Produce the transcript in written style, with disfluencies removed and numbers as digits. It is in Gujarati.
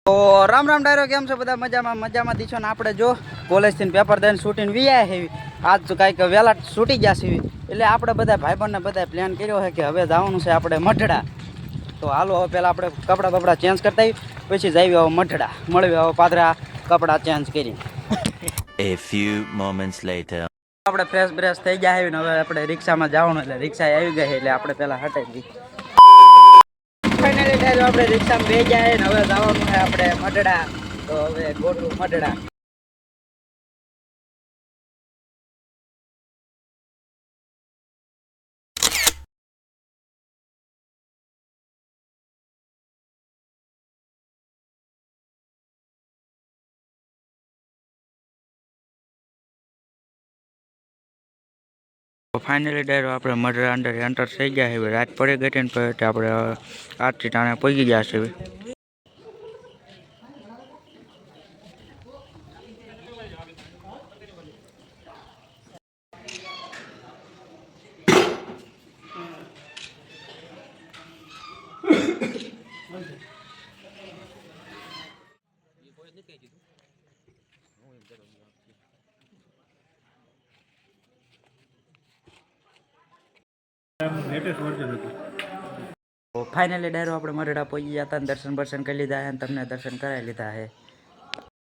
તો રામ રામ ડાયરો કેમ છો બધા મજામાં દીશો ને આપણે જો કોલેજથી પેપર દઈને શૂટીને વિયા હેવી આજ તો કાંઈક વહેલા છૂટી ગયા છે એટલે આપણે બધા ભાઈબંધને બધા પ્લાન કર્યો છે કે હવે જવાનું છે આપણે મઢડા તો હાલો હવે પહેલાં આપણે કપડાં ચેન્જ કરતા પછી જઈએ હવે મઢડા મળવી હવે પાદરા કપડાં ચેન્જ કરી A few moments later. આપણે ફ્રેશ થઈ ગયા ને હવે આપણે રિક્ષામાં જવાનું એટલે રિક્ષા આવી ગઈ એટલે આપણે પહેલાં હટાવી ફાઇનલી ડાયરો આપણે રિક્ષામાં બે જાય ને હવે જવાનું છે આપણે મઢડા તો હવે ગોઠવું મઢડા ફાઇનલી ડાયરો આપણે મઢડા અંદર એન્ટર થઈ ગયા છે રાત પડી ગઈ ને પછી આપણે આજથી ટાણે પહોંચી ગયા છે ફાઇનલી ડાયરો આપણે મઢડા પહોંચી ગયા હતા દર્શન કરી લીધા છે અને તમને દર્શન કરાવી લીધા છે